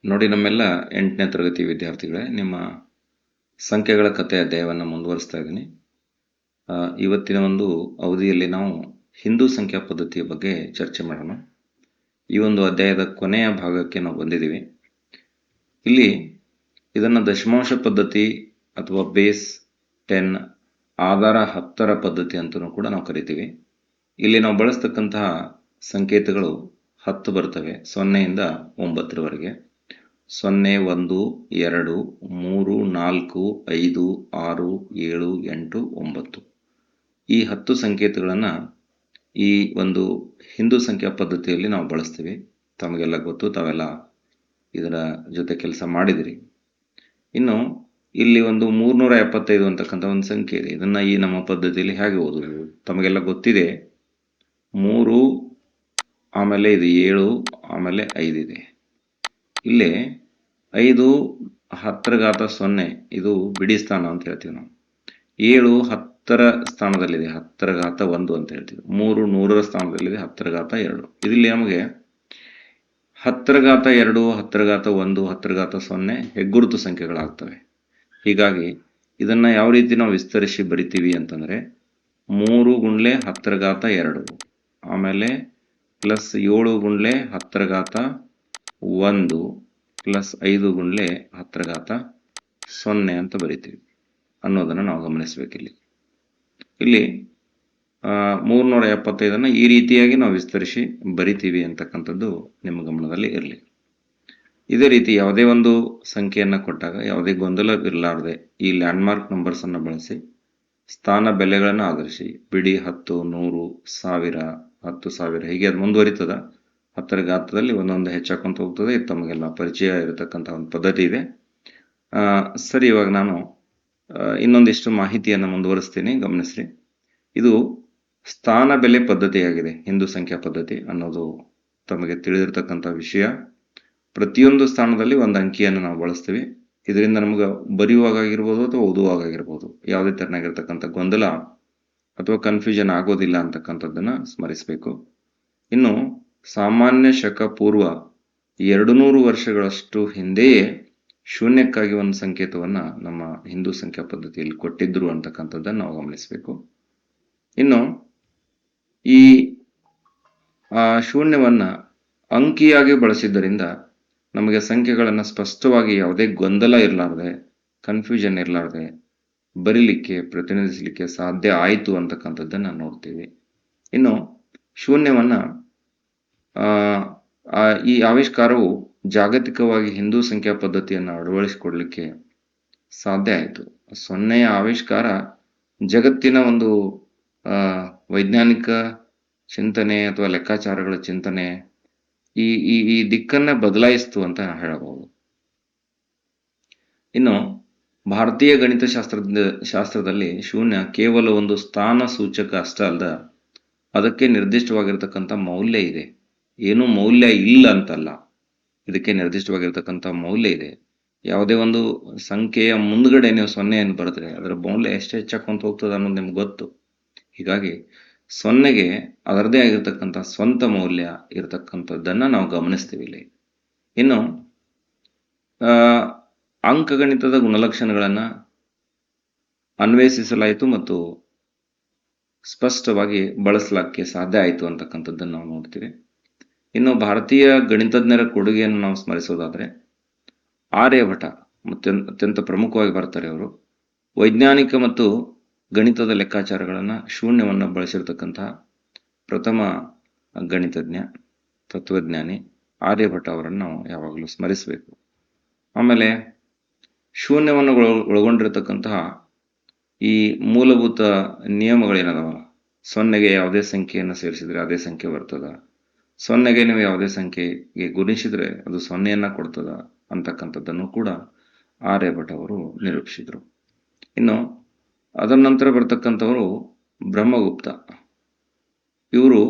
ನೋಡಿ ನಮ್ಮೆಲ್ಲ 8ನೇ ತರಗತಿ ವಿದ್ಯಾರ್ಥಿಗಳೇ, ನಿಮ್ಮ ಸಂಖ್ಯೆಗಳ ಕಥೆ ಅಧ್ಯಾಯವನ್ನು ಮುಂದುವರಿಸ್ತಾ ಇದ್ದೀನಿ. ಇವತ್ತಿನ ಒಂದು ಅವಧಿಯಲ್ಲಿ ನಾವು ಹಿಂದೂ ಸಂಖ್ಯಾ ಪದ್ಧತಿಯ ಬಗ್ಗೆ ಚರ್ಚೆ ಮಾಡೋಣ. ಈ ಒಂದು ಅಧ್ಯಾಯದ ಕೊನೆಯ ಭಾಗಕ್ಕೆ ನಾವು ಬಂದಿದ್ದೀವಿ. ಇಲ್ಲಿ ಇದನ್ನು ದಶಮಾಂಶ ಪದ್ಧತಿ ಅಥವಾ ಬೇಸ್ 10 ಆಧಾರ 10ರ ಪದ್ಧತಿ ಅಂತಲೂ ಕೂಡ ನಾವು ಕರಿತೀವಿ. ಇಲ್ಲಿ ನಾವು ಬಳಸ್ತಕ್ಕಂತಹ ಸಂಕೇತಗಳು 10 ಬರ್ತವೆ, 0ಇಂದ 9ರವರೆಗೆ. 0, 1, 2, 3, 4, 5, 6, 7, 8, 9 ಈ 10 ಸಂಕೇತಗಳನ್ನು ಈ ಒಂದು ಹಿಂದೂ ಸಂಖ್ಯಾ ಪದ್ಧತಿಯಲ್ಲಿ ನಾವು ಬಳಸ್ತೀವಿ. ತಮಗೆಲ್ಲ ಗೊತ್ತು, ತಾವೆಲ್ಲ ಇದರ ಜೊತೆ ಕೆಲಸ ಮಾಡಿದಿರಿ. ಇನ್ನು ಇಲ್ಲಿ ಒಂದು 375 ಅಂತಕ್ಕಂಥ ಒಂದು ಸಂಖ್ಯೆ ಇದೆ. ಇದನ್ನು ಈ ನಮ್ಮ ಪದ್ಧತಿಯಲ್ಲಿ ಹೇಗೆ ಓದುವುದು? ತಮಗೆಲ್ಲ ಗೊತ್ತಿದೆ. 3, ಆಮೇಲೆ ಇದು 7, ಆಮೇಲೆ 5 ಇದೆ. ಇಲ್ಲಿ 5 10ರ ಘಾತ 0, ಇದು ಬಿಡಿ ಸ್ಥಾನ ಅಂತ ಹೇಳ್ತೀವಿ ನಾವು. 7 10ರ ಸ್ಥಾನದಲ್ಲಿದೆ, 10ರ ಘಾತ 1 ಅಂತ ಹೇಳ್ತೀವಿ. 3 100ರ ಸ್ಥಾನದಲ್ಲಿದೆ, 10ರ ಘಾತ 2. ಇದರಲ್ಲಿ ನಮಗೆ 10ರ ಘಾತ 2, 10ರ ಘಾತ 1, 10ರ ಘಾತ 0 ಹೆಗ್ಗುರುತು ಸಂಖ್ಯೆಗಳಾಗ್ತವೆ. ಹೀಗಾಗಿ ಇದನ್ನು ಯಾವ ರೀತಿ ನಾವು ವಿಸ್ತರಿಸಿ ಬರಿತೀವಿ ಅಂತಂದರೆ 3 ಗುಂಡ್ಲೆ 10ರ ಘಾತ 2, ಆಮೇಲೆ ಪ್ಲಸ್ 7 ಗುಂಡ್ಲೆ 10ರ ಘಾತ 1 ಪ್ಲಸ್ 5 ಗುಂಡ್ಲೆ 10ರ ಘಾತ 0 ಅಂತ ಬರಿತೀವಿ ಅನ್ನೋದನ್ನು ನಾವು ಗಮನಿಸಬೇಕಿಲ್ಲಿ. ಇಲ್ಲಿ 375 ಈ ರೀತಿಯಾಗಿ ನಾವು ವಿಸ್ತರಿಸಿ ಬರಿತೀವಿ ಅಂತಕ್ಕಂಥದ್ದು ನಿಮ್ಮ ಗಮನದಲ್ಲಿ ಇರಲಿ. ಇದೇ ರೀತಿ ಯಾವುದೇ ಒಂದು ಸಂಖ್ಯೆಯನ್ನು ಕೊಟ್ಟಾಗ ಯಾವುದೇ ಗೊಂದಲ ಇರಲಾರದೆ ಈ ಲ್ಯಾಂಡ್ಮಾರ್ಕ್ ನಂಬರ್ಸನ್ನು ಬಳಸಿ ಸ್ಥಾನ ಬೆಲೆಗಳನ್ನು ಆಧರಿಸಿ ಬಿಡಿ 10, 100, 1000, 10,000 ಹೀಗೆ ಅದು ಮುಂದುವರಿತದ. 10ರ ಘಾತದಲ್ಲಿ ಒಂದೊಂದು ಹೆಚ್ಚಾಕೊಂತ ಹೋಗ್ತದೆ. ಇದು ತಮಗೆಲ್ಲ ಪರಿಚಯ ಇರತಕ್ಕಂಥ ಒಂದು ಪದ್ಧತಿ ಇದೆ. ಸರಿ, ಇವಾಗ ನಾನು ಇನ್ನೊಂದಿಷ್ಟು ಮಾಹಿತಿಯನ್ನು ಮುಂದುವರಿಸ್ತೀನಿ, ಗಮನಿಸ್ರಿ. ಇದು ಸ್ಥಾನ ಬೆಲೆ ಪದ್ಧತಿಯಾಗಿದೆ ಹಿಂದೂ ಸಂಖ್ಯಾ ಪದ್ಧತಿ ಅನ್ನೋದು ತಮಗೆ ತಿಳಿದಿರತಕ್ಕಂಥ ವಿಷಯ. ಪ್ರತಿಯೊಂದು ಸ್ಥಾನದಲ್ಲಿ ಒಂದು ಅಂಕಿಯನ್ನು ನಾವು ಬಳಸ್ತೀವಿ. ಇದರಿಂದ ನಮಗೆ ಬರೆಯುವಾಗಾಗಿರ್ಬೋದು ಅಥವಾ ಓದುವಾಗಾಗಿರ್ಬೋದು ಯಾವುದೇ ತೆರನಾಗಿರ್ತಕ್ಕಂಥ ಗೊಂದಲ ಅಥವಾ ಕನ್ಫ್ಯೂಷನ್ ಆಗೋದಿಲ್ಲ ಅಂತಕ್ಕಂಥದ್ದನ್ನು ಸ್ಮರಿಸಬೇಕು. ಇನ್ನು ಸಾಮಾನ್ಯ ಶಕ ಪೂರ್ವ 200 ವರ್ಷಗಳಷ್ಟು ಹಿಂದೆಯೇ ಶೂನ್ಯಕ್ಕಾಗಿ ಒಂದು ಸಂಕೇತವನ್ನು ನಮ್ಮ ಹಿಂದೂ ಸಂಖ್ಯಾ ಪದ್ಧತಿಯಲ್ಲಿ ಕೊಟ್ಟಿದ್ರು ಅಂತಕ್ಕಂಥದ್ದನ್ನು ನಾವು ಗಮನಿಸಬೇಕು. ಇನ್ನು ಈ ಶೂನ್ಯವನ್ನು ಅಂಕಿಯಾಗಿ ಬಳಸಿದ್ದರಿಂದ ನಮಗೆ ಸಂಖ್ಯೆಗಳನ್ನು ಸ್ಪಷ್ಟವಾಗಿ ಯಾವುದೇ ಗೊಂದಲ ಇರಲಾರ್ದೆ, ಕನ್ಫ್ಯೂಷನ್ ಇರಲಾರ್ದೆ ಬರೀಲಿಕ್ಕೆ, ಪ್ರತಿನಿಧಿಸಲಿಕ್ಕೆ ಸಾಧ್ಯ ಆಯಿತು ಅಂತಕ್ಕಂಥದ್ದನ್ನು ನೋಡ್ತೀವಿ. ಇನ್ನು ಶೂನ್ಯವನ್ನು ಈ ಆವಿಷ್ಕಾರವು ಜಾಗತಿಕವಾಗಿ ಹಿಂದೂ ಸಂಖ್ಯಾ ಪದ್ಧತಿಯನ್ನು ಅಳವಡಿಸಿಕೊಡ್ಲಿಕ್ಕೆ ಸಾಧ್ಯ ಆಯಿತು. 0ಯ ಆವಿಷ್ಕಾರ ಜಗತ್ತಿನ ಒಂದು ವೈಜ್ಞಾನಿಕ ಚಿಂತನೆ ಅಥವಾ ಲೆಕ್ಕಾಚಾರಗಳ ಚಿಂತನೆ ಈ ಈ ಈ ದಿಕ್ಕನ್ನೇ ಬದಲಾಯಿಸ್ತು ಅಂತ ಹೇಳಬಹುದು. ಇನ್ನು ಭಾರತೀಯ ಗಣಿತ ಶಾಸ್ತ್ರದಲ್ಲಿ ಶೂನ್ಯ ಕೇವಲ ಒಂದು ಸ್ಥಾನ ಸೂಚಕ ಅಷ್ಟೇ ಅಲ್ಲದ ಅದಕ್ಕೆ ನಿರ್ದಿಷ್ಟವಾಗಿರ್ತಕ್ಕಂಥ ಮೌಲ್ಯ ಇದೆ. ಏನೂ ಮೌಲ್ಯ ಇಲ್ಲ ಅಂತಲ್ಲ, ಇದಕ್ಕೆ ನಿರ್ದಿಷ್ಟವಾಗಿರ್ತಕ್ಕಂಥ ಮೌಲ್ಯ ಇದೆ. ಯಾವುದೇ ಒಂದು ಸಂಖ್ಯೆಯ ಮುಂದ್ಗಡೆ ನೀವು 0 ಬರೆದ್ರೆ ಅದರ ಮೌಲ್ಯ ಎಷ್ಟು ಹೆಚ್ಚಾಕೊಂತ ಹೋಗ್ತದೆ ಅನ್ನೋದು ನಿಮ್ಗೆ ಗೊತ್ತು. ಹೀಗಾಗಿ 0ಗೆ ಅದರದೇ ಆಗಿರ್ತಕ್ಕಂಥ ಸ್ವಂತ ಮೌಲ್ಯ ಇರತಕ್ಕಂಥದ್ದನ್ನು ನಾವು ಗಮನಿಸ್ತೀವಿ ಇಲ್ಲಿ. ಇನ್ನು ಅಂಕಗಣಿತದ ಗುಣಲಕ್ಷಣಗಳನ್ನು ಅನ್ವೇಷಿಸಲಾಯಿತು ಮತ್ತು ಸ್ಪಷ್ಟವಾಗಿ ಬಳಸಲಾಕ್ಕೆ ಸಾಧ್ಯ ಆಯಿತು ಅಂತಕ್ಕಂಥದ್ದನ್ನು ನಾವು ನೋಡ್ತೀವಿ. ಇನ್ನು ಭಾರತೀಯ ಗಣಿತಜ್ಞರ ಕೊಡುಗೆಯನ್ನು ನಾವು ಸ್ಮರಿಸೋದಾದರೆ ಆರ್ಯಭಟ ಅತ್ಯಂತ ಪ್ರಮುಖವಾಗಿ ಬರ್ತಾರೆ. ಅವರು ವೈಜ್ಞಾನಿಕ ಮತ್ತು ಗಣಿತದ ಲೆಕ್ಕಾಚಾರಗಳನ್ನು ಶೂನ್ಯವನ್ನು ಬಳಸಿರ್ತಕ್ಕಂತಹ ಪ್ರಥಮ ಗಣಿತಜ್ಞ, ತತ್ವಜ್ಞಾನಿ ಆರ್ಯಭಟ ಅವರನ್ನು ನಾವು ಯಾವಾಗಲೂ ಸ್ಮರಿಸಬೇಕು. ಆಮೇಲೆ ಶೂನ್ಯವನ್ನು ಒಳಗೊಂಡಿರತಕ್ಕಂತಹ ಈ ಮೂಲಭೂತ ನಿಯಮಗಳೇನದಾವ, 0ಗೆ ಯಾವುದೇ ಸಂಖ್ಯೆಯನ್ನು ಸೇರಿಸಿದರೆ ಅದೇ ಸಂಖ್ಯೆ ಬರ್ತದ, 0ಗೆ ನೀವು ಯಾವುದೇ ಸಂಖ್ಯೆಗೆ ಗುಣಿಸಿದರೆ ಅದು 0ಯನ್ನು ಕೊಡ್ತದ ಅಂತಕ್ಕಂಥದ್ದನ್ನು ಕೂಡ ಆರ್ಯಭಟ ಅವರು ನಿರೂಪಿಸಿದರು. ಇನ್ನು ಅದರ ನಂತರ ಬರ್ತಕ್ಕಂಥವರು ಬ್ರಹ್ಮಗುಪ್ತ. ಇವರು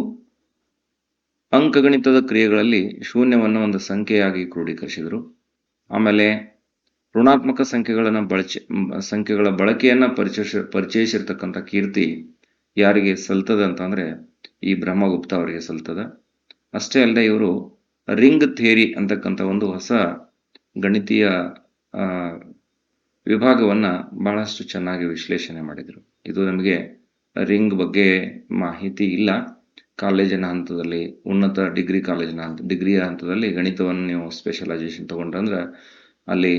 ಅಂಕಗಣಿತದ ಕ್ರಿಯೆಗಳಲ್ಲಿ ಶೂನ್ಯವನ್ನು ಒಂದು ಸಂಖ್ಯೆಯಾಗಿ ಕ್ರೋಢೀಕರಿಸಿದರು. ಆಮೇಲೆ ಋಣಾತ್ಮಕ ಸಂಖ್ಯೆಗಳ ಬಳಕೆಯನ್ನು ಪರಿಚಯಿಸಿರ್ತಕ್ಕಂಥ ಕೀರ್ತಿ ಯಾರಿಗೆ ಸಲ್ತದ ಅಂತಂದರೆ ಈ ಬ್ರಹ್ಮಗುಪ್ತ ಅವರಿಗೆ ಸಲ್ತದ. ಅಷ್ಟೇ ಅಲ್ಲದೆ ಇವರು ರಿಂಗ್ ಥಿಯರಿ ಅಂತಕ್ಕಂಥ ಒಂದು ಹೊಸ ಗಣಿತೀಯ ಆ, ವಿಭಾಗವನ್ನು ಬಹಳಷ್ಟು ಚೆನ್ನಾಗಿ ವಿಶ್ಲೇಷಣೆ ಮಾಡಿದರು. ಇದು ನಮಗೆ ರಿಂಗ್ ಬಗ್ಗೆ ಮಾಹಿತಿ ಇಲ್ಲ. ಕಾಲೇಜಿನ ಹಂತದಲ್ಲಿ, ಉನ್ನತ ಡಿಗ್ರಿಯ ಹಂತದಲ್ಲಿ ಗಣಿತವನ್ನು ನೀವು ಸ್ಪೆಷಲೈಸೇಷನ್ ತಗೊಂಡ್ರಂದ್ರೆ ಅಲ್ಲಿ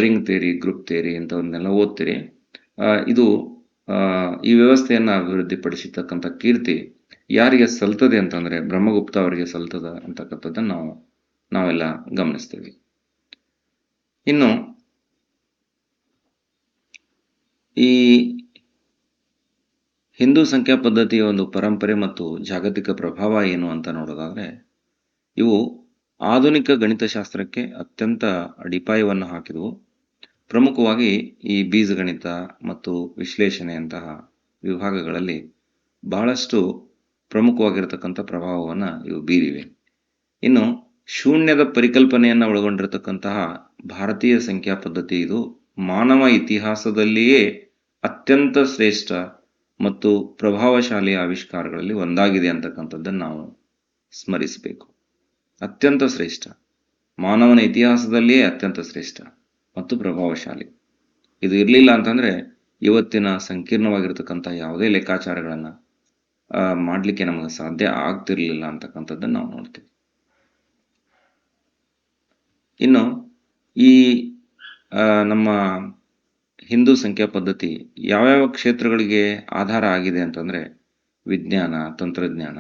ರಿಂಗ್ ಥಿಯರಿ, ಗ್ರೂಪ್ ಥಿಯರಿ ಇಂಥವನ್ನೆಲ್ಲ ಓದ್ತೀರಿ. ಇದು ಈ ವ್ಯವಸ್ಥೆಯನ್ನು ಅಭಿವೃದ್ಧಿಪಡಿಸಿರ್ತಕ್ಕಂಥ ಕೀರ್ತಿ ಯಾರಿಗೆ ಸಲ್ತದೆ ಅಂತಂದರೆ ಬ್ರಹ್ಮಗುಪ್ತ ಅವರಿಗೆ ಸಲ್ತದ ಅಂತಕ್ಕಂಥದ್ದನ್ನು ನಾವೆಲ್ಲ ಗಮನಿಸ್ತೀವಿ. ಇನ್ನು ಈ ಹಿಂದೂ ಸಂಖ್ಯಾ ಪದ್ಧತಿಯ ಒಂದು ಪರಂಪರೆ ಮತ್ತು ಜಾಗತಿಕ ಪ್ರಭಾವ ಏನು ಅಂತ ನೋಡೋದಾದರೆ, ಇವು ಆಧುನಿಕ ಗಣಿತಶಾಸ್ತ್ರಕ್ಕೆ ಅತ್ಯಂತ ಅಡಿಪಾಯವನ್ನು ಹಾಕಿದವು. ಪ್ರಮುಖವಾಗಿ ಈ ಬೀಜಗಣಿತ ಮತ್ತು ವಿಶ್ಲೇಷಣೆಯಂತಹ ವಿಭಾಗಗಳಲ್ಲಿ ಬಹಳಷ್ಟು ಪ್ರಮುಖವಾಗಿರತಕ್ಕಂಥ ಪ್ರಭಾವವನ್ನು ಇವು ಬೀರಿವೆ. ಇನ್ನು ಶೂನ್ಯದ ಪರಿಕಲ್ಪನೆಯನ್ನು ಒಳಗೊಂಡಿರತಕ್ಕಂತಹ ಭಾರತೀಯ ಸಂಖ್ಯಾ ಪದ್ಧತಿ ಇದು ಮಾನವ ಇತಿಹಾಸದಲ್ಲಿಯೇ ಅತ್ಯಂತ ಶ್ರೇಷ್ಠ ಮತ್ತು ಪ್ರಭಾವಶಾಲಿ ಆವಿಷ್ಕಾರಗಳಲ್ಲಿ ಒಂದಾಗಿದೆ ಅಂತಕ್ಕಂಥದ್ದನ್ನು ನಾವು ಸ್ಮರಿಸಬೇಕು. ಅತ್ಯಂತ ಶ್ರೇಷ್ಠ, ಮಾನವನ ಇತಿಹಾಸದಲ್ಲಿಯೇ ಅತ್ಯಂತ ಶ್ರೇಷ್ಠ ಮತ್ತು ಪ್ರಭಾವಶಾಲಿ. ಇದು ಇರಲಿಲ್ಲ ಅಂತಂದರೆ ಇವತ್ತಿನ ಸಂಕೀರ್ಣವಾಗಿರ್ತಕ್ಕಂಥ ಯಾವುದೇ ಲೆಕ್ಕಾಚಾರಗಳನ್ನು ಮಾಡಲಿಕ್ಕೆ ನಮಗೆ ಸಾಧ್ಯ ಆಗ್ತಿರ್ಲಿಲ್ಲ ಅಂತಕ್ಕಂಥದ್ದನ್ನು ನಾವು ನೋಡ್ತೀವಿ. ಇನ್ನು ಈ ನಮ್ಮ ಹಿಂದೂ ಸಂಖ್ಯಾ ಪದ್ಧತಿ ಯಾವ್ಯಾವ ಕ್ಷೇತ್ರಗಳಿಗೆ ಆಧಾರ ಆಗಿದೆ ಅಂತಂದರೆ ವಿಜ್ಞಾನ, ತಂತ್ರಜ್ಞಾನ,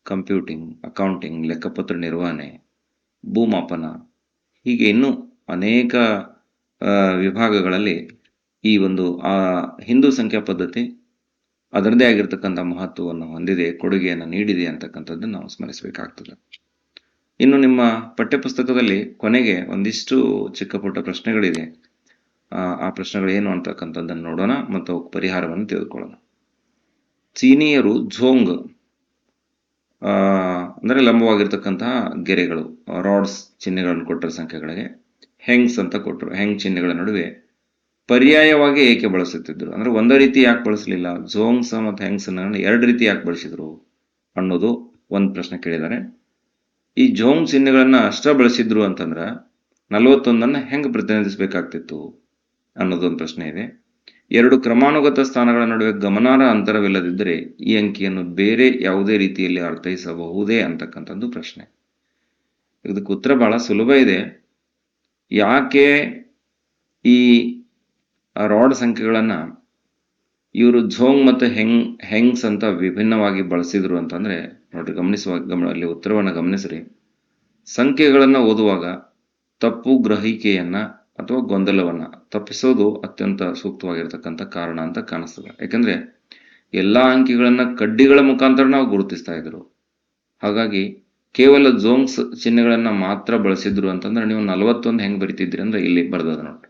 ಕಂಪ್ಯೂಟಿಂಗ್, ಅಕೌಂಟಿಂಗ್, ಲೆಕ್ಕಪತ್ರ ನಿರ್ವಹಣೆ, ಭೂಮಾಪನ, ಹೀಗೆ ಇನ್ನೂ ಅನೇಕ ವಿಭಾಗಗಳಲ್ಲಿ ಈ ಒಂದು ಹಿಂದೂ ಸಂಖ್ಯಾ ಪದ್ಧತಿ ಅದರದೇ ಆಗಿರ್ತಕ್ಕಂಥ ಮಹತ್ವವನ್ನು ಹೊಂದಿದೆ, ಕೊಡುಗೆಯನ್ನು ನೀಡಿದೆ ಅಂತಕ್ಕಂಥದ್ದನ್ನು ನಾವು ಸ್ಮರಿಸಬೇಕಾಗ್ತದೆ. ಇನ್ನು ನಿಮ್ಮ ಪಠ್ಯಪುಸ್ತಕದಲ್ಲಿ ಕೊನೆಗೆ ಒಂದಿಷ್ಟು ಚಿಕ್ಕ ಪುಟ್ಟ ಪ್ರಶ್ನೆಗಳಿದೆ. ಆ ಪ್ರಶ್ನೆಗಳು ಏನು ಅಂತಕ್ಕಂಥದ್ದನ್ನು ನೋಡೋಣ ಮತ್ತು ಅವಕ್ಕೆ ಪರಿಹಾರವನ್ನು ತೆಗೆದುಕೊಳ್ಳೋಣ. ಚೀನೀಯರು ಝೋಂಗ್ ಅಂದರೆ ಲಂಬವಾಗಿರ್ತಕ್ಕಂತಹ ಗೆರೆಗಳು, ರಾಡ್ಸ್ ಚಿಹ್ನೆಗಳನ್ನು ಕೊಟ್ಟರು ಸಂಖ್ಯೆಗಳಿಗೆ, ಹೆಂಗ್ಸ್ ಅಂತ ಕೊಟ್ಟರು. ಹೆಂಗ್ ಚಿಹ್ನೆಗಳ ನಡುವೆ ಪರ್ಯಾಯವಾಗಿ ಏಕೆ ಬಳಸುತ್ತಿದ್ದರು, ಅಂದರೆ ಒಂದೇ ರೀತಿ ಯಾಕೆ ಬಳಸಲಿಲ್ಲ, ಝೋಂಗ್ಸ್ ಮತ್ತು ಹೆಂಗ್ಸ್ ಎರಡು ರೀತಿ ಯಾಕೆ ಬಳಸಿದ್ರು ಅನ್ನೋದು ಒಂದು ಪ್ರಶ್ನೆ ಕೇಳಿದ್ದಾರೆ. ಈ ಝೋಂಗ್ ಚಿಹ್ನೆಗಳನ್ನು ಅಷ್ಟ ಬಳಸಿದ್ರು ಅಂತಂದ್ರೆ 41 ಹೆಂಗೆ ಪ್ರತಿನಿಧಿಸಬೇಕಾಗ್ತಿತ್ತು ಅನ್ನೋದೊಂದು ಪ್ರಶ್ನೆ ಇದೆ. ಎರಡು ಕ್ರಮಾನುಗತ ಸ್ಥಾನಗಳ ನಡುವೆ ಗಮನಾರ್ಹ ಅಂತರವಿಲ್ಲದಿದ್ದರೆ ಈ ಅಂಕಿಯನ್ನು ಬೇರೆ ಯಾವುದೇ ರೀತಿಯಲ್ಲಿ ಅರ್ಥೈಸಬಹುದೇ ಅಂತಕ್ಕಂಥದ್ದು ಪ್ರಶ್ನೆ. ಇದಕ್ಕೆ ಉತ್ತರ ಬಹಳ ಸುಲಭ ಇದೆ. ಯಾಕೆ ಈ ರಾಡ್ ಸಂಖ್ಯೆಗಳನ್ನು ಇವರು ಝೋಂಗ್ ಮತ್ತು ಹೆಂಗ್ಸ್ ಅಂತ ವಿಭಿನ್ನವಾಗಿ ಬಳಸಿದ್ರು ಅಂತಂದರೆ ನೋಡ್ರಿ, ಅಲ್ಲಿ ಉತ್ತರವನ್ನು ಗಮನಿಸ್ರಿ. ಸಂಖ್ಯೆಗಳನ್ನು ಓದುವಾಗ ತಪ್ಪು ಗ್ರಹಿಕೆಯನ್ನು ಅಥವಾ ಗೊಂದಲವನ್ನು ತಪ್ಪಿಸೋದು ಅತ್ಯಂತ ಸೂಕ್ತವಾಗಿರ್ತಕ್ಕಂಥ ಕಾರಣ ಅಂತ ಕಾಣಿಸ್ತದೆ. ಯಾಕಂದರೆ ಎಲ್ಲ ಅಂಕಿಗಳನ್ನು ಕಡ್ಡಿಗಳ ಮುಖಾಂತರ ನಾವು ಗುರುತಿಸ್ತಾ ಇದ್ರು. ಹಾಗಾಗಿ ಕೇವಲ ಝೋಂಗ್ಸ್ ಚಿಹ್ನೆಗಳನ್ನು ಮಾತ್ರ ಬಳಸಿದ್ರು ಅಂತಂದ್ರೆ ನೀವು 41 ಹೆಂಗೆ ಬರಿತಿದ್ರಿ ಅಂದ್ರೆ ಇಲ್ಲಿ ಬರ್ದದ ನೋಡಿ.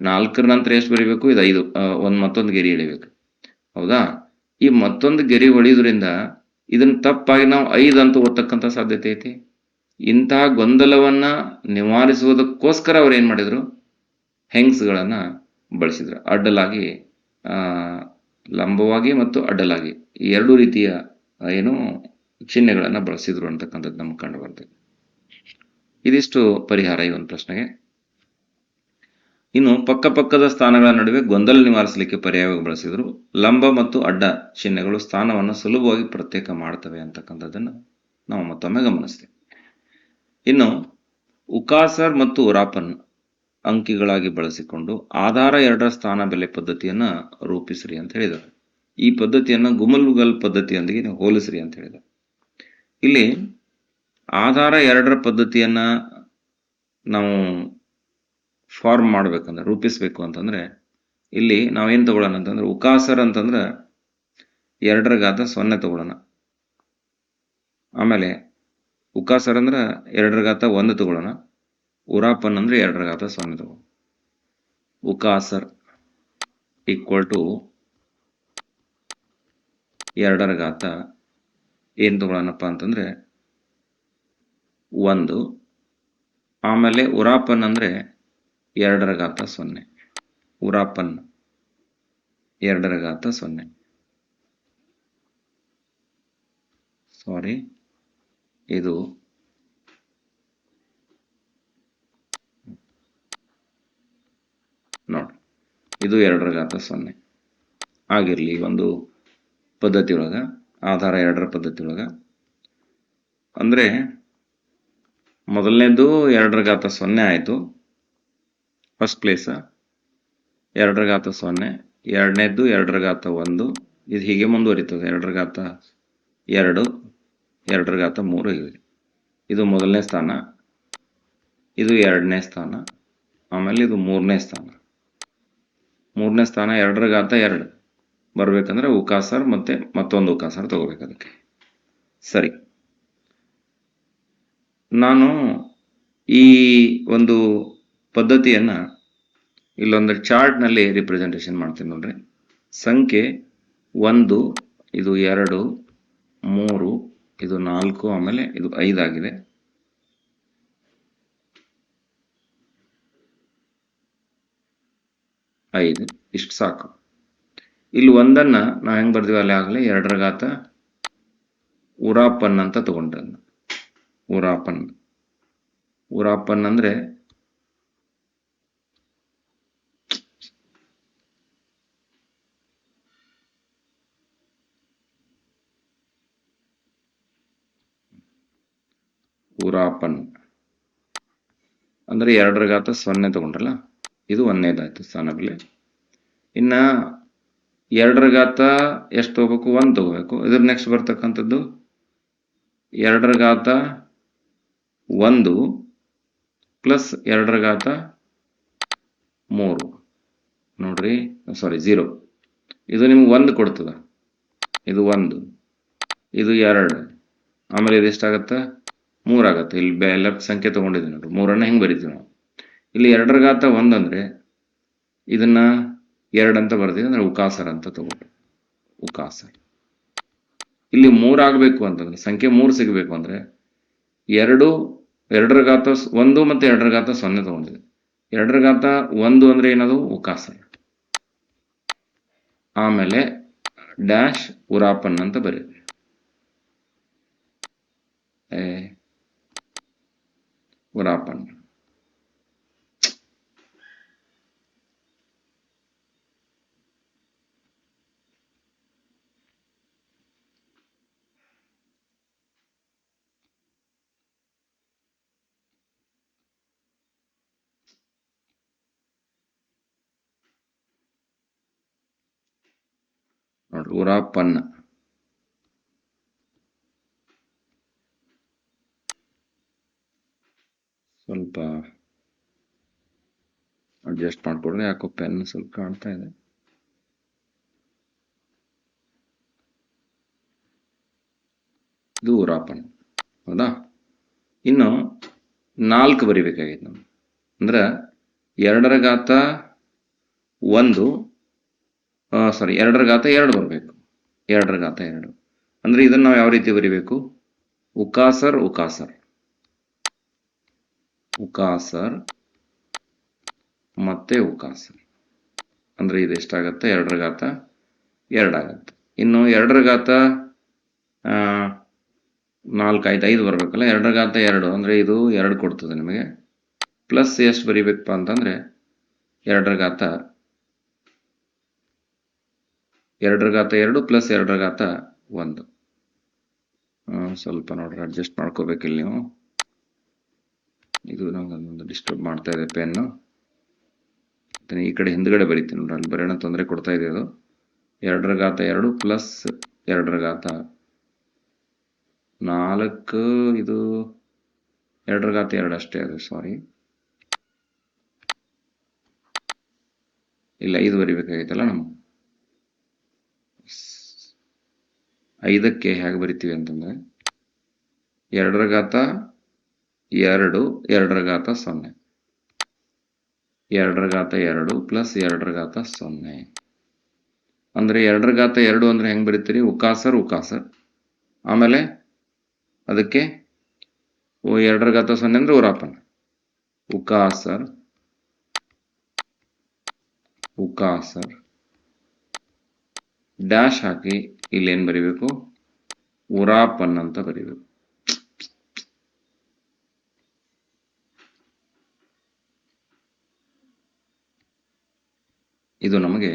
4ರ ನಂತರ ಎಷ್ಟು ಬರಿಬೇಕು, ಇದು 5, ಮತ್ತೊಂದು ಗೆರೆ ಎಳಿಬೇಕು, ಹೌದಾ? ಈ ಮತ್ತೊಂದು ಗೆರೆ ಹೊಡೆಯೋದ್ರಿಂದ ಇದನ್ನ ತಪ್ಪಾಗಿ ನಾವು 5 ಅಂತ ಓದ್ತಕ್ಕಂಥ ಸಾಧ್ಯತೆ ಐತಿ. ಇಂತಹ ಗೊಂದಲವನ್ನ ನಿವಾರಿಸುವುದಕ್ಕೋಸ್ಕರ ಅವ್ರು ಏನು ಮಾಡಿದ್ರು, ಹೆಂಗ್ಸ್ಗಳನ್ನು ಬಳಸಿದ್ರು. ಅಡ್ಡಲಾಗಿ, ಲಂಬವಾಗಿ ಮತ್ತು ಅಡ್ಡಲಾಗಿ ಈ ಎರಡು ರೀತಿಯ ಏನು ಚಿಹ್ನೆಗಳನ್ನು ಬಳಸಿದ್ರು ಅಂತಕ್ಕಂಥದ್ದು ನಮ್ಗೆ ಕಂಡು ಬರ್ತದೆ. ಇದಿಷ್ಟು ಪರಿಹಾರ ಈ ಒಂದು ಪ್ರಶ್ನೆಗೆ. ಇನ್ನು ಪಕ್ಕದ ಸ್ಥಾನಗಳ ನಡುವೆ ಗೊಂದಲ ನಿವಾರಿಸಲಿಕ್ಕೆ ಪರ್ಯಾಯವಾಗಿ ಬಳಸಿದ್ರು. ಲಂಬ ಮತ್ತು ಅಡ್ಡ ಚಿಹ್ನೆಗಳು ಸ್ಥಾನವನ್ನು ಸುಲಭವಾಗಿ ಪ್ರತ್ಯೇಕ ಮಾಡ್ತವೆ ಅಂತಕ್ಕಂಥದ್ದನ್ನು ನಾವು ಮತ್ತೊಮ್ಮೆ ಗಮನಿಸ್ತೇವೆ. ಇನ್ನು ಉಕಾಸರ್ ಮತ್ತು ಉರಾಪನ್ ಅಂಕಿಗಳಾಗಿ ಬಳಸಿಕೊಂಡು ಆಧಾರ 2ರ ಸ್ಥಾನ ಬೆಲೆ ಪದ್ಧತಿಯನ್ನು ರೂಪಿಸ್ರಿ ಅಂತ ಹೇಳಿದ್ದಾರೆ. ಈ ಪದ್ಧತಿಯನ್ನು ಗುಮಲ್ಗುಗಲ್ ಪದ್ಧತಿಯೊಂದಿಗೆ ನೀವು ಹೋಲಿಸ್ರಿ ಅಂತ ಹೇಳಿದ್ದಾರೆ. ಇಲ್ಲಿ ಆಧಾರ 2ರ ಪದ್ಧತಿಯನ್ನು ನಾವು ಫಾರ್ಮ್ ಮಾಡ್ಬೇಕಂದ್ರೆ, ರೂಪಿಸ್ಬೇಕು ಅಂತಂದ್ರೆ ಇಲ್ಲಿ ನಾವೇನು ತಗೊಳ್ಳೋಣ ಅಂತಂದ್ರೆ, ಉಕಾಸರ್ ಅಂತಂದ್ರೆ 2ರ ಘಾತ 0 ತಗೊಳ್ಳೋಣ. ಆಮೇಲೆ ಉಕಾಸರ್ ಅಂದ್ರೆ 2ರ ಘಾತ 1 ತಗೊಳ್ಳೋಣ. ಉರಾಪನ್ ಅಂದ್ರೆ 2ರ ಘಾತ 0 ತಗೊಳ್ಳೋಣ. ಉಕಾಸರ್ ಈಕ್ವಲ್ ಟು 2ರ ಘಾತ ಏನು ತಗೊಳ್ಳೋಣಪ್ಪ ಅಂತಂದ್ರೆ 1. ಆಮೇಲೆ ಉರಾಪನ್ ಅಂದ್ರೆ 2ರ ಘಾತ 0. ಉರಾಪನ್ 2ರ ಘಾತ 0. ಸಾರಿ, ಇದು ಇದು 2 ರ ಘಾತ 0 ಆಗಿರಲಿ ಒಂದು ಪದ್ಧತಿ ಒಳಗೆ, ಆಧಾರ 2ರ ಪದ್ಧತಿ ಒಳಗೆ. ಅಂದರೆ ಮೊದಲನೇದು 2 ರ ಘಾತ 0 ಆಯಿತು, ಫಸ್ಟ್ ಪ್ಲೇಸ್ 2 ರ ಘಾತ 0. ಎರಡನೇದ್ದು 2 ರ ಘಾತ 1. ಇದು ಹೀಗೆ ಮುಂದುವರಿತದೆ, 2 ರ ಘಾತ 2, 2 ರ ಘಾತ 3 ಇದೆ. ಇದು ಮೊದಲನೇ ಸ್ಥಾನ, ಇದು 2ನೇ ಸ್ಥಾನ, ಆಮೇಲೆ ಇದು 3ನೇ ಸ್ಥಾನ. 3ನೇ ಸ್ಥಾನ 2 ರ ಘಾತ 2 ಬರಬೇಕಂದ್ರೆ ಉಕಾಸರ್ ಮತ್ತೆ ಮತ್ತೊಂದು ಉಕಾಸರ್ ತಗೋಬೇಕು ಅದಕ್ಕೆ. ಸರಿ, ನಾನು ಈ ಒಂದು ಪದ್ಧತಿಯನ್ನು ಇಲ್ಲೊಂದು ಚಾರ್ಟ್ನಲ್ಲಿ ರಿಪ್ರೆಸೆಂಟೇಷನ್ ಮಾಡ್ತೀನಿ ನೋಡ್ರಿ. ಸಂಖ್ಯೆ 1, ಇದು 2, 3, ಇದು 4, ಆಮೇಲೆ ಇದು 5 ಆಗಿದೆ. ಇಷ್ಟು ಸಾಕು. ಇಲ್ಲಿ ಒಂದನ್ನು ನಾವು ಹೆಂಗೆ ಬರ್ತೀವಿ ಅಲ್ಲಿ ಆಗಲೇ 2 ರ ಘಾತ ಉರಾಪನ್ ಅಂತ ತಗೊಂಡ್ರೆ, ಉರಾಪನ್ ಅಂದರೆ ಉರಾಪನ್ ಅಂದರೆ 2 ರ ಘಾತ 0 ತಗೊಂಡ್ರಲ್ಲ, ಇದು 1ನೇದಾಯ್ತು ಸ್ಥಾನ ಬೆಲೆ. ಇನ್ನು 2 ರ ಘಾತ ಎಷ್ಟು ತಗೋಬೇಕು? 1 ತಗೋಬೇಕು. ಇದ್ರ ನೆಕ್ಸ್ಟ್ ಬರ್ತಕ್ಕಂಥದ್ದು 2 ರ ಘಾತ 1 ಪ್ಲಸ್ 2 ರ ಘಾತ 3 ನೋಡ್ರಿ, ಸಾರಿ 0. ಇದು ನಿಮ್ಗೆ 1 ಕೊಡ್ತದ, ಇದು 1, ಇದು 2, ಆಮೇಲೆ ಇದು ಎಷ್ಟಾಗತ್ತೆ? 3 ಆಗತ್ತೆ. ಇಲ್ಲಿ ಲೆಫ್ಟ್ ಸಂಖ್ಯೆ ತೊಗೊಂಡಿದ್ದೀನಿ ನೋಡ್ರಿ, 3ಅನ್ನು ಹೆಂಗೆ ಬರಿತೀವಿ ನಾವು? ಇಲ್ಲಿ 2 ರ ಘಾತ 1 ಅಂದರೆ ಇದನ್ನ 2 ಅಂತ ಬರ್ತೀವಿ, ಅಂದರೆ ಉಕಾಸರ್ ಅಂತ ತಗೊಂಡು ಉಕಾಸರ್. ಇಲ್ಲಿ 3 ಆಗಬೇಕು ಅಂತಂದ್ರೆ, ಸಂಖ್ಯೆ 3 ಸಿಗಬೇಕು ಅಂದರೆ 2 ರ ಘಾತ 1 ಮತ್ತು 2 ರ ಘಾತ 0 ತಗೊಂಡಿದೆ. 2 ರ ಘಾತ 1 ಅಂದರೆ ಏನದು? ಉಕಾಸರ್. ಆಮೇಲೆ ಡ್ಯಾಶ್ ಉರಾಪನ್ ಅಂತ ಬರೀರಿ. ಉರಾಪನ್ ನೋಡ್ರಿ, ಉರಾಪನ್. ಸ್ವಲ್ಪ ಅಡ್ಜಸ್ಟ್ ಮಾಡ್ಕೊಡ್ರಿ, ಯಾಕೋ ಪೆನ್ ಸ್ವಲ್ಪ ಕಾಣ್ತಾ ಇದೆ. ಇದು ಉರಾಪನ್, ಹೌದಾ? ಇನ್ನು 4 ಬರಿಬೇಕಾಗಿತ್ತು ನಾವು. ಅಂದ್ರೆ 2 ರ ಘಾತ 1, ಸಾರಿ 2 ರ ಘಾತ 2 ಬರಬೇಕು. 2 ರ ಘಾತ 2 ಅಂದರೆ ಇದನ್ನು ನಾವು ಯಾವ ರೀತಿ ಬರಿಬೇಕು? ಉಕಾಸರ್ ಉಕಾಸರ್ ಉಕಾಸರ್ ಮತ್ತೆ ಉಕಾಸರ್. ಅಂದರೆ ಇದು ಎಷ್ಟಾಗತ್ತೆ? 2 ರ ಘಾತ 2 ಆಗತ್ತೆ. ಇನ್ನು 2 ರ ಘಾತ 4 ಆಯ್ತು, 5 ಬರಬೇಕಲ್ಲ. 2 ರ ಘಾತ 2 ಅಂದರೆ ಇದು 2 ಕೊಡ್ತದೆ ನಿಮಗೆ. ಪ್ಲಸ್ ಎಷ್ಟು ಬರಿಬೇಕಪ್ಪ ಅಂತಂದರೆ 2 ರ ಘಾತ 2 ಪ್ಲಸ್ 2 ರ ಘಾತ 1. ಸ್ವಲ್ಪ ನೋಡ್ರಿ, ಅಡ್ಜಸ್ಟ್ ಮಾಡ್ಕೋಬೇಕಿಲ್ಲ ನೀವು. ಇದು ನಮಗೊಂದು ಡಿಸ್ಟರ್ಬ್ ಮಾಡ್ತಾ ಇದೆ ಪೆನ್ನು. ಈ ಕಡೆ ಹಿಂದ್ಗಡೆ ಬರೀತೀನಿ ನೋಡ್ರಿ, ಅಲ್ಲಿ ಬರೆಯೋಣ ತೊಂದರೆ ಕೊಡ್ತಾ ಇದೆ ಅದು. 2 ರ ಘಾತ 2 ಪ್ಲಸ್ 2 ರ ಘಾತ 4, ಇದು 2 ರ ಘಾತ 2 ಅಷ್ಟೇ ಅದು, ಸಾರಿ. ಇಲ್ಲ 5 ಬರಿಬೇಕಾಗಿತ್ತಲ್ಲ ನಾವು. 5ಕ್ಕೆ ಹೇಗೆ ಬರಿತೀವಿ ಅಂತಂದರೆ 2 ರ ಘಾತ 2, 2 ರ ಘಾತ 0, 2 ರ ಘಾತ 2 ಪ್ಲಸ್ 2 ರ ಘಾತ 0. ಅಂದರೆ 2 ರ ಘಾತ 2 ಅಂದರೆ ಹೆಂಗೆ ಬರೀತೀರಿ? ಉಕಾಸರ್ ಉಕಾಸರ್, ಆಮೇಲೆ ಅದಕ್ಕೆ 2 ರ ಘಾತ 0 ಅಂದರೆ ಉರಾಪನ್. ಉಕಾಸರ್ ಉಕಾಸರ್ ಡ್ಯಾಶ್ ಹಾಕಿ ಇಲ್ಲಿ ಏನು ಬರಿಬೇಕು? ಉರಾಪನ್ ಅಂತ ಬರಿಬೇಕು. ಇದು ನಮಗೆ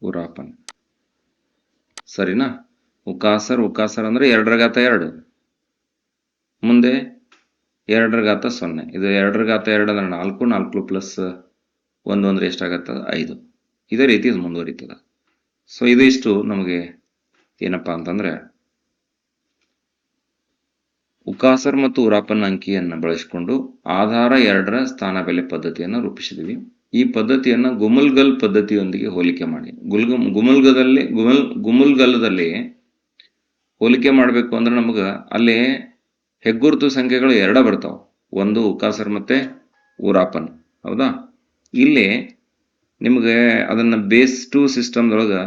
ಉರಾಪನ್. ಸರಿನಾ? ಉಕಾಸರ್ ಅಂದ್ರೆ 2 ಮುಂದೆ 2 0. ಇದು 2 ಅಂದ್ರೆ 4 ಪ್ಲಸ್ 1 ಅಂದ್ರೆ ಎಷ್ಟಾಗತ್ತೆ? 5. ಇದೇ ರೀತಿ ಇದು ಮುಂದುವರಿತದೆ. ಸೊ ಇದಿಷ್ಟು ನಮಗೆ ಏನಪ್ಪಾ ಅಂತಂದ್ರೆ ಉಕಾಸರ್ ಮತ್ತು ಉರಾಪನ್ ಅಂಕಿಯನ್ನು ಬಳಸಿಕೊಂಡು ಆಧಾರ 2ರ ಸ್ಥಾನ ಬೆಲೆ ಪದ್ಧತಿಯನ್ನು ರೂಪಿಸಿದ್ವಿ. ಈ ಪದ್ಧತಿಯನ್ನು ಗುಮಲ್ಗಲ್ ಪದ್ಧತಿಯೊಂದಿಗೆ ಹೋಲಿಕೆ ಮಾಡಿ. ಗುಮಲ್ಗಲ್ಲದಲ್ಲಿ ಹೋಲಿಕೆ ಮಾಡಬೇಕು ಅಂದ್ರೆ ನಮಗೆ ಅಲ್ಲಿ ಹೆಗ್ಗುರುತು ಸಂಖ್ಯೆಗಳು 2 ಬರ್ತಾವ. ಒಂದು ಉಕಾಸರ್ ಮತ್ತೆ ಉರಾಪನ್. ಹೌದಾ? ಇಲ್ಲಿ ನಿಮಗೆ ಅದನ್ನ ಬೇಸ್ 2 ಸಿಸ್ಟಮ್ದೊಳಗೆ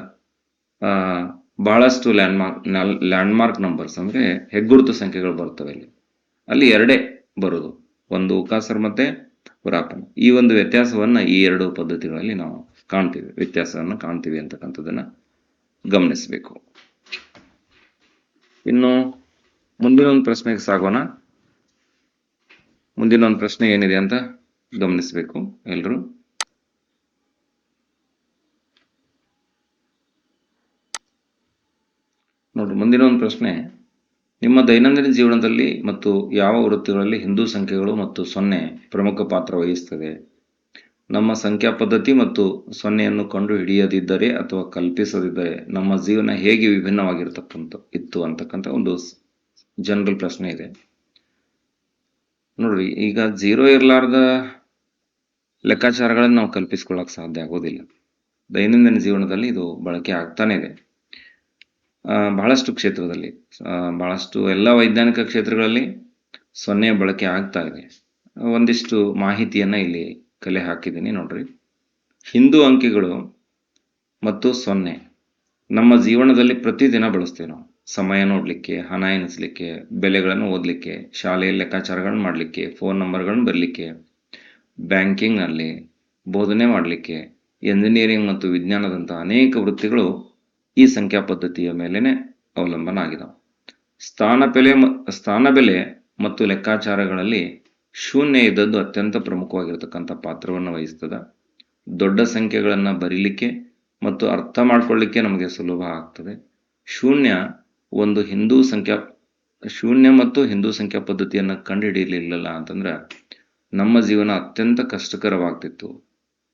ಬಹಳಷ್ಟು ಲ್ಯಾಂಡ್ಮಾರ್ಕ್ ನಂಬರ್ಸ್ ಅಂದ್ರೆ ಹೆಗ್ಗುರುತು ಸಂಖ್ಯೆಗಳು ಬರ್ತವೆ. ಅಲ್ಲಿ 2 ಬರೋದು, ಒಂದು ಉಕಾಸರ್ ಮತ್ತೆ ಉರಾಪನ್. ಈ ಒಂದು ವ್ಯತ್ಯಾಸವನ್ನ ಈ 2 ಪದ್ಧತಿಗಳಲ್ಲಿ ನಾವು ವ್ಯತ್ಯಾಸವನ್ನು ಕಾಣ್ತೀವಿ ಅಂತಕ್ಕಂಥದ್ದನ್ನ ಗಮನಿಸಬೇಕು. ಇನ್ನು ಮುಂದಿನ ಒಂದು ಪ್ರಶ್ನೆಗೆ ಸಾಗೋಣ. ಮುಂದಿನ ಒಂದು ಪ್ರಶ್ನೆ ಏನಿದೆ ಅಂತ ಗಮನಿಸಬೇಕು ಎಲ್ರು. ನೋಡ್ರಿ, ಮುಂದಿನ ಒಂದು ಪ್ರಶ್ನೆ, ನಿಮ್ಮ ದೈನಂದಿನ ಜೀವನದಲ್ಲಿ ಮತ್ತು ಯಾವ ವೃತ್ತಿಗಳಲ್ಲಿ ಹಿಂದೂ ಸಂಖ್ಯೆಗಳು ಮತ್ತು 0 ಪ್ರಮುಖ ಪಾತ್ರ ವಹಿಸುತ್ತದೆ? ನಮ್ಮ ಸಂಖ್ಯಾ ಪದ್ಧತಿ ಮತ್ತು 0ಯನ್ನು ಕಂಡು ಹಿಡಿಯದಿದ್ದರೆ ಅಥವಾ ಕಲ್ಪಿಸದಿದ್ದರೆ ನಮ್ಮ ಜೀವನ ಹೇಗೆ ಇತ್ತು ಅಂತಕ್ಕಂಥ ಒಂದು ಜನರಲ್ ಪ್ರಶ್ನೆ ಇದೆ. ನೋಡ್ರಿ, ಈಗ 0 ಇರಲಾರ್ದ ಲೆಕ್ಕಾಚಾರಗಳನ್ನು ನಾವು ಕಲ್ಪಿಸ್ಕೊಳ್ಳಕ್ ಸಾಧ್ಯ ಆಗೋದಿಲ್ಲ. ದೈನಂದಿನ ಜೀವನದಲ್ಲಿ ಇದು ಬಳಕೆ ಆಗ್ತಾನೆ ಇದೆ. ಬಹಳಷ್ಟು ಕ್ಷೇತ್ರದಲ್ಲಿ, ಬಹಳಷ್ಟು ಎಲ್ಲ ವೈಜ್ಞಾನಿಕ ಕ್ಷೇತ್ರಗಳಲ್ಲಿ 0 ಬಳಕೆ ಆಗ್ತಾ ಇದೆ. ಒಂದಿಷ್ಟು ಮಾಹಿತಿಯನ್ನ ಇಲ್ಲಿ ಕಲೆ ಹಾಕಿದ್ದೀನಿ ನೋಡ್ರಿ. ಹಿಂದೂ ಅಂಕಿಗಳು ಮತ್ತು 0 ನಮ್ಮ ಜೀವನದಲ್ಲಿ ಪ್ರತಿದಿನ ಬಳಸ್ತೇವೆ ನಾವು. ಸಮಯ ನೋಡ್ಲಿಕ್ಕೆ, ಹಣ ಎಣಿಸ್ಲಿಕ್ಕೆ, ಬೆಲೆಗಳನ್ನು ಓದಲಿಕ್ಕೆ, ಶಾಲೆಯಲ್ಲಿ ಲೆಕ್ಕಾಚಾರಗಳನ್ನು ಮಾಡಲಿಕ್ಕೆ, ಫೋನ್ ನಂಬರ್ಗಳನ್ನು ಬರಲಿಕ್ಕೆ, ಬ್ಯಾಂಕಿಂಗ್ನಲ್ಲಿ ಬೋಧನೆ ಮಾಡಲಿಕ್ಕೆ, ಎಂಜಿನಿಯರಿಂಗ್ ಮತ್ತು ವಿಜ್ಞಾನದಂತಹ ಅನೇಕ ವೃತ್ತಿಗಳು ಈ ಸಂಖ್ಯಾ ಪದ್ಧತಿಯ ಮೇಲೇನೆ ಅವಲಂಬನ ಆಗಿದಾವೆ. ಸ್ಥಾನ ಬೆಲೆ ಮತ್ತು ಲೆಕ್ಕಾಚಾರಗಳಲ್ಲಿ 0 ಇದ್ದದ್ದು ಅತ್ಯಂತ ಪ್ರಮುಖವಾಗಿರ್ತಕ್ಕಂಥ ಪಾತ್ರವನ್ನು ವಹಿಸ್ತದೆ. ದೊಡ್ಡ ಸಂಖ್ಯೆಗಳನ್ನು ಬರೀಲಿಕ್ಕೆ ಮತ್ತು ಅರ್ಥ ಮಾಡ್ಕೊಳ್ಳಿಕ್ಕೆ ನಮಗೆ ಸುಲಭ ಆಗ್ತದೆ. 0 ಮತ್ತು ಹಿಂದೂ ಸಂಖ್ಯಾ ಪದ್ಧತಿಯನ್ನು ಕಂಡುಹಿಡಿಯಲಿಲ್ಲ ಅಂತಂದ್ರೆ ನಮ್ಮ ಜೀವನ ಅತ್ಯಂತ ಕಷ್ಟಕರವಾಗ್ತಿತ್ತು.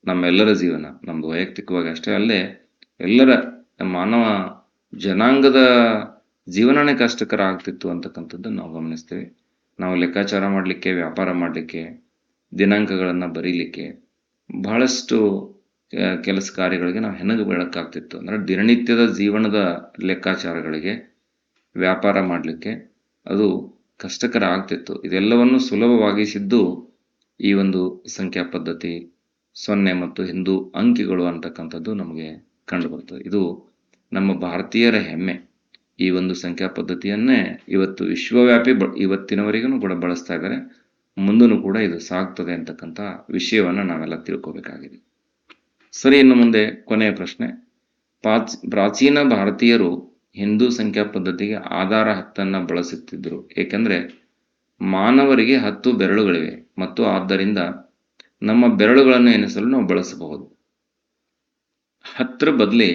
ನಮ್ಮೆಲ್ಲರ ಜೀವನ, ನಮ್ದು ವೈಯಕ್ತಿಕವಾಗಿ ಅಷ್ಟೇ ಅಲ್ಲದೆ ಎಲ್ಲರ ಮಾನವ ಜನಾಂಗದ ಜೀವನನೇ ಕಷ್ಟಕರ ಆಗ್ತಿತ್ತು ಅಂತಕ್ಕಂಥದ್ದನ್ನು ನಾವು ಗಮನಿಸ್ತೇವೆ. ನಾವು ಲೆಕ್ಕಾಚಾರ ಮಾಡಲಿಕ್ಕೆ, ವ್ಯಾಪಾರ ಮಾಡಲಿಕ್ಕೆ, ದಿನಾಂಕಗಳನ್ನು ಬರೀಲಿಕ್ಕೆ, ಬಹಳಷ್ಟು ಕೆಲಸ ಕಾರ್ಯಗಳಿಗೆ ನಾವು ಹೆಣಗು ಬೀಳಕ್ಕಾಗ್ತಿತ್ತು. ಅಂದ್ರೆ ದಿನನಿತ್ಯದ ಜೀವನದ ಲೆಕ್ಕಾಚಾರಗಳಿಗೆ, ವ್ಯಾಪಾರ ಮಾಡಲಿಕ್ಕೆ ಅದು ಕಷ್ಟಕರ ಆಗ್ತಿತ್ತು. ಇದೆಲ್ಲವನ್ನು ಸುಲಭವಾಗಿಸಿದ್ದು ಈ ಒಂದು ಸಂಖ್ಯಾ ಪದ್ಧತಿ, 0 ಮತ್ತು ಹಿಂದೂ ಅಂಕಿಗಳು ಅಂತಕ್ಕಂಥದ್ದು ನಮಗೆ ಕಂಡು ಬರ್ತದೆ. ಇದು ನಮ್ಮ ಭಾರತೀಯರ ಹೆಮ್ಮೆ. ಈ ಒಂದು ಸಂಖ್ಯಾ ಪದ್ಧತಿಯನ್ನೇ ಇವತ್ತು ವಿಶ್ವವ್ಯಾಪಿ ಇವತ್ತಿನವರೆಗೂ ಕೂಡ ಬಳಸ್ತಾ ಇದ್ದಾರೆ. ಮುಂದೂ ಕೂಡ ಇದು ಸಾಗ್ತದೆ ಅಂತಕ್ಕಂಥ ವಿಷಯವನ್ನ ನಾವೆಲ್ಲ ತಿಳ್ಕೋಬೇಕಾಗಿದೆ. ಸರಿ, ಇನ್ನು ಮುಂದೆ ಕೊನೆಯ ಪ್ರಶ್ನೆ. ಪ್ರಾಚೀನ ಭಾರತೀಯರು ಹಿಂದೂ ಸಂಖ್ಯಾ ಪದ್ಧತಿಗೆ ಆಧಾರ 10 ಬಳಸುತ್ತಿದ್ದರು, ಏಕೆಂದ್ರೆ ಮಾನವರಿಗೆ 10 ಬೆರಳುಗಳಿವೆ ಮತ್ತು ಆದ್ದರಿಂದ ನಮ್ಮ ಬೆರಳುಗಳನ್ನು ಎಣಿಸಲು ನಾವು ಬಳಸಬಹುದು. 10 ಬದಲಿ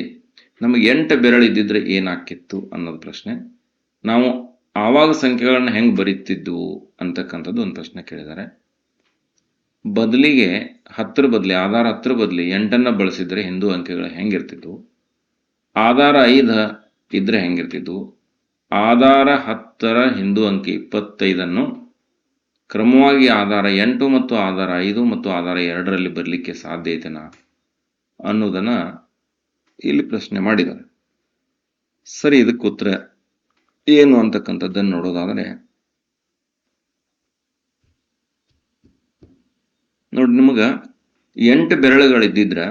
ನಮಗೆ 8 ಬೆರಳು ಇದ್ದಿದ್ರೆ ಏನಾಕಿತ್ತು ಅನ್ನೋದು ಪ್ರಶ್ನೆ. ನಾವು ಆವಾಗ ಸಂಖ್ಯೆಗಳನ್ನ ಹೆಂಗ್ ಬರೀತಿದ್ವು ಅಂತಕ್ಕಂಥದ್ದು ಒಂದು ಪ್ರಶ್ನೆ ಕೇಳಿದ್ದಾರೆ. ಬದಲಿಗೆ 10 ಬದಲಿ, ಆಧಾರ 10 ಬದಲಿ 8 ಬಳಸಿದ್ರೆ ಹಿಂದೂ ಅಂಕೆಗಳು ಹೆಂಗಿರ್ತಿದ್ವು? ಆಧಾರ 5 ಇದ್ರೆ ಹೆಂಗಿರ್ತಿದ್ವು? ಆಧಾರ 10ರ ಹಿಂದೂ ಅಂಕೆ 25 ಕ್ರಮವಾಗಿ ಆಧಾರ 8 ಮತ್ತು ಆಧಾರ 5 ಮತ್ತು ಆಧಾರ 2ರಲ್ಲಿ ಬರಲಿಕ್ಕೆ ಸಾಧ್ಯ ಐತೆನಾ ಅನ್ನೋದನ್ನ ಇಲ್ಲಿ ಪ್ರಶ್ನೆ ಮಾಡಿದ್ದಾರೆ. ಸರಿ, ಇದಕ್ಕೆ ಉತ್ತರ ಏನು ಅಂತಕ್ಕಂಥದ್ದನ್ನು ನೋಡೋದಾದ್ರೆ, ನೋಡಿ, ನಿಮಗ 8 ಬೆರಳುಗಳಿದ್ದಿದ್ರೆ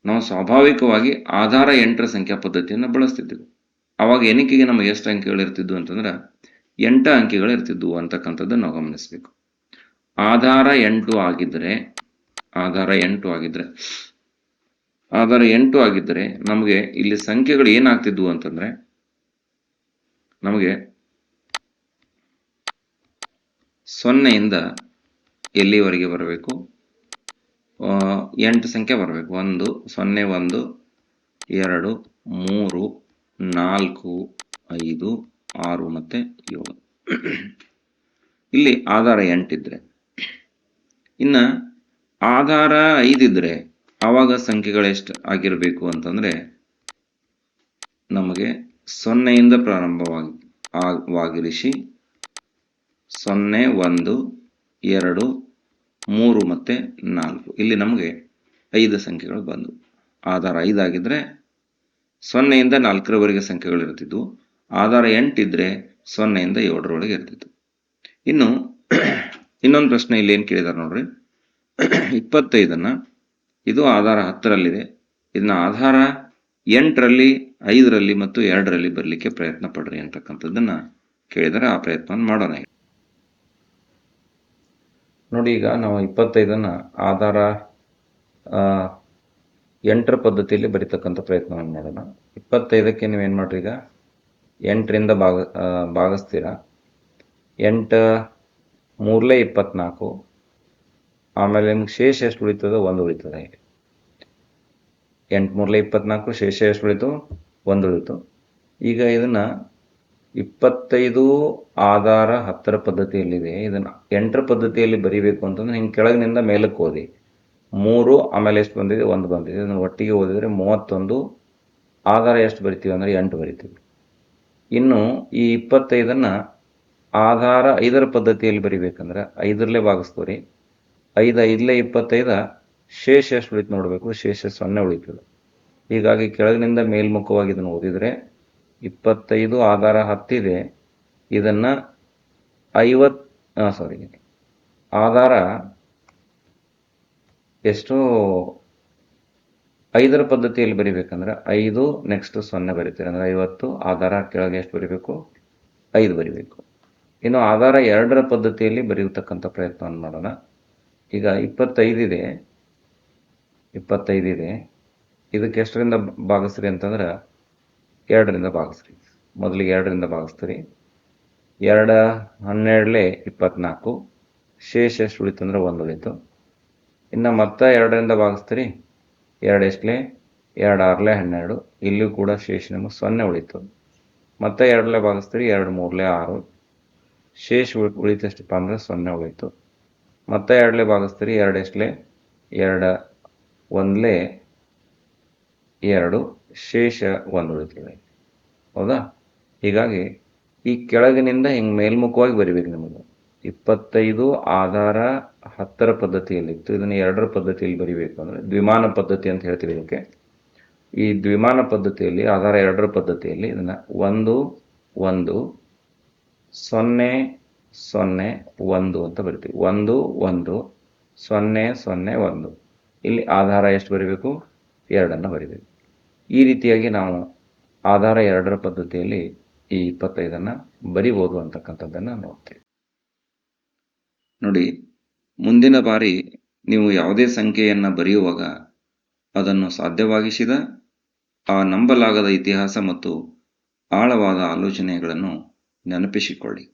ನಾವು ಸ್ವಾಭಾವಿಕವಾಗಿ ಆಧಾರ 8ರ ಸಂಖ್ಯಾ ಪದ್ಧತಿಯನ್ನು ಬಳಸ್ತಿದ್ದೆವು. ಅವಾಗ ಎಣಿಕೆಗೆ ನಮಗೆ ಎಷ್ಟು ಅಂಕೆಗಳು ಇರ್ತಿದ್ವು ಅಂತಂದ್ರೆ 8 ಅಂಕೆಗಳು ಇರ್ತಿದ್ವು ಅಂತಕ್ಕಂಥದ್ದನ್ನು ನಾವು ಗಮನಿಸಬೇಕು. ಆಧಾರ 8 ಆಗಿದ್ರೆ ನಮಗೆ ಇಲ್ಲಿ ಸಂಖ್ಯೆಗಳು ಏನಾಗ್ತಿದ್ವು ಅಂತಂದ್ರೆ, ನಮಗೆ 0 ಇಂದ ಎಲ್ಲಿವರೆಗೆ ಬರಬೇಕು? 8 ಸಂಖ್ಯೆ ಬರಬೇಕು. 1 0 1 2 3 4 5 6 ಮತ್ತು 7. ಇಲ್ಲಿ ಆಧಾರ 8 ಇದ್ರೆ, ಇನ್ನು ಆಧಾರ 5 ಇದ್ರೆ ಆವಾಗ ಸಂಖ್ಯೆಗಳು ಎಷ್ಟು ಆಗಿರಬೇಕು ಅಂತಂದರೆ, ನಮಗೆ 0ಯಿಂದ ಪ್ರಾರಂಭವಾಗಿರಿಸಿ 0 1 2 3 ಮತ್ತು 4, ಇಲ್ಲಿ ನಮಗೆ 5 ಸಂಖ್ಯೆಗಳು ಬಂದು. ಆಧಾರ 5 ಆಗಿದ್ರೆ 0ಯಿಂದ 4ರವರೆಗೆ ಸಂಖ್ಯೆಗಳು ಇರ್ತಿದ್ವು. ಆಧಾರ 8 ಇದ್ರೆ 0ಯಿಂದ 7ರೊಳಗೆ ಇರ್ತಿತ್ತು. ಇನ್ನು ಇನ್ನೊಂದು ಪ್ರಶ್ನೆ ಇಲ್ಲಿ ಏನು ಕೇಳಿದಾರೆ ನೋಡ್ರಿ, 25ನ್ನು ಇದು ಆಧಾರ 10ರಲ್ಲಿದೆ, ಇದನ್ನ ಆಧಾರ 8ರಲ್ಲಿ 5ರಲ್ಲಿ ಮತ್ತು 2ರಲ್ಲಿ ಬರಲಿಕ್ಕೆ ಪ್ರಯತ್ನ ಪಡ್ರಿ ಅಂತಕ್ಕಂಥದ್ದನ್ನು ಕೇಳಿದರೆ ಆ ಪ್ರಯತ್ನವನ್ನು ಮಾಡೋಣ. ನೋಡಿ, ಈಗ ನಾವು 25ನ್ನು ಆಧಾರ 8ರ ಪದ್ಧತಿಯಲ್ಲಿ ಬರೀತಕ್ಕಂಥ ಪ್ರಯತ್ನವನ್ನು ಮಾಡೋಣ. 25ಕ್ಕೆ ನೀವೇನು ಮಾಡ್ರಿ, ಈಗ 8ರಿಂದ ಭಾಗಿಸ್ತೀರ. 8 3 24, ಆಮೇಲೆ ನಿಮ್ಗೆ ಶೇಷ ಎಷ್ಟು ಉಳಿತದೋ 1 ಉಳಿತದೆ. 8 3 24, ಶೇಷ ಎಷ್ಟು ಉಳಿತು? 1 ಉಳಿತು. ಈಗ ಇದನ್ನು 25 ಆಧಾರ 10ರ ಪದ್ಧತಿಯಲ್ಲಿದೆ, ಇದನ್ನು 8ರ ಪದ್ಧತಿಯಲ್ಲಿ ಬರೀಬೇಕು ಅಂತಂದ್ರೆ ಹಿಂಗೆ ಕೆಳಗಿನಿಂದ ಮೇಲಕ್ಕೆ ಓದಿ. 3 ಆಮೇಲೆ ಎಷ್ಟು ಬಂದಿದೆ? 1 ಬಂದಿದೆ. ಇದನ್ನು ಒಟ್ಟಿಗೆ ಓದಿದರೆ 31. ಆಧಾರ ಎಷ್ಟು ಬರಿತೀವಿ ಅಂದರೆ 8 ಬರಿತೀವಿ. ಇನ್ನು ಈ 25ನ್ನು ಆಧಾರ 5ರ ಪದ್ಧತಿಯಲ್ಲಿ ಬರಿಬೇಕಂದ್ರೆ 5ರಲ್ಲೇ ಭಾಗಿಸ್ತೀವಿ. 5 5 25, ಶೇಷ ಎಷ್ಟು ಉಳಿತು ನೋಡಬೇಕು, ಶೇಷ 0 ಉಳಿತದೆ. ಹೀಗಾಗಿ ಕೆಳಗಿನಿಂದ ಮೇಲ್ಮುಖವಾಗಿ ಇದನ್ನು ಓದಿದರೆ 25 ಆಧಾರ 10 ಇದೆ, ಇದನ್ನು ಆಧಾರ ಎಷ್ಟು 5ರ ಪದ್ಧತಿಯಲ್ಲಿ ಬರಿಬೇಕಂದ್ರೆ 5 ನೆಕ್ಸ್ಟ್ 0 ಬರೀತೀರಿ, ಅಂದರೆ 50. ಆಧಾರ ಕೆಳಗೆ ಎಷ್ಟು ಬರಿಬೇಕು? 5 ಬರಿಬೇಕು. ಇನ್ನು ಆಧಾರ 2ರ ಪದ್ಧತಿಯಲ್ಲಿ ಬರೆಯತಕ್ಕಂಥ ಪ್ರಯತ್ನವನ್ನು ಮಾಡೋಣ. ಈಗ 25 ಇದೆ, ಇದಕ್ಕೆ ಎಷ್ಟರಿಂದ ಭಾಗಿಸ್ರಿ ಅಂತಂದ್ರೆ 2ರಿಂದ ಭಾಗಿಸ್ರಿ. ಮೊದಲಿಗೆ 2ರಿಂದ ಭಾಗಿಸ್ತೀರಿ. 2 12 24, ಶೇಷ ಎಷ್ಟು ಉಳಿತು ಅಂದರೆ 1 ಉಳಿತು. ಇನ್ನು ಮತ್ತೆ 2ರಿಂದ ಭಾಗಿಸ್ತೀರಿ. 2 ಎಷ್ಟಲೇ? 2 6 12, ಇಲ್ಲೂ ಕೂಡ ಶೇಷ ನಮಗೆ 0 ಉಳಿತು. ಮತ್ತೆ 2ರಲ್ಲೇ ಭಾಗಿಸ್ತೀರಿ. 2 3 6, ಶೇಷ ಉಳಿತಷ್ಟಪ್ಪ ಅಂದರೆ 0 ಉಳಿತು. ಮತ್ತೆ 2ರಲ್ಲೇ ಭಾಗಿಸ್ತೀರಿ. 2 ಎಷ್ಟಲೇ? 2 1 2, ಶೇಷ 1 ಉಳಿತದೆ. ಹೌದಾ? ಹೀಗಾಗಿ ಈ ಕೆಳಗಿನಿಂದ ಹಿಂಗೆ ಮೇಲ್ಮುಖವಾಗಿ ಬರಿಬೇಕು ನಮಗೆ. 25 ಆಧಾರ 10ರ ಪದ್ಧತಿಯಲ್ಲಿತ್ತು, ಇದನ್ನು 2ರ ಪದ್ಧತಿಯಲ್ಲಿ ಬರಿಬೇಕು ಅಂದರೆ ದ್ವಿಮಾನ ಪದ್ಧತಿ ಅಂತ ಹೇಳ್ತೀವಿ ಇದಕ್ಕೆ. ಈ ದ್ವಿಮಾನ ಪದ್ಧತಿಯಲ್ಲಿ ಆಧಾರ 2ರ ಪದ್ಧತಿಯಲ್ಲಿ ಇದನ್ನು 1 1 0 0 1 ಅಂತ ಬರಿತೀವಿ. 1 1 0 0 1. ಇಲ್ಲಿ ಆಧಾರ ಎಷ್ಟು ಬರಿಬೇಕು? 2ಅನ್ನು ಬರಿಬೇಕು. ಈ ರೀತಿಯಾಗಿ ನಾವು ಆಧಾರ 2ರ ಪದ್ಧತಿಯಲ್ಲಿ ಈ 25ನ್ನು ಬರಿಬೋದು ಅಂತಕ್ಕಂಥದ್ದನ್ನು ನೋಡ್ತೀವಿ. ನೋಡಿ, ಮುಂದಿನ ಬಾರಿ ನೀವು ಯಾವುದೇ ಸಂಖ್ಯೆಯನ್ನು ಬರೆಯುವಾಗ ಅದನ್ನು ಸಾಧ್ಯವಾಗಿಸಿದ ಆ ನಂಬಲಾಗದ ಇತಿಹಾಸ ಮತ್ತು ಆಳವಾದ ಆಲೋಚನೆಗಳನ್ನು ನೆನಪಿಸಿಕೊಳ್ಳಿ.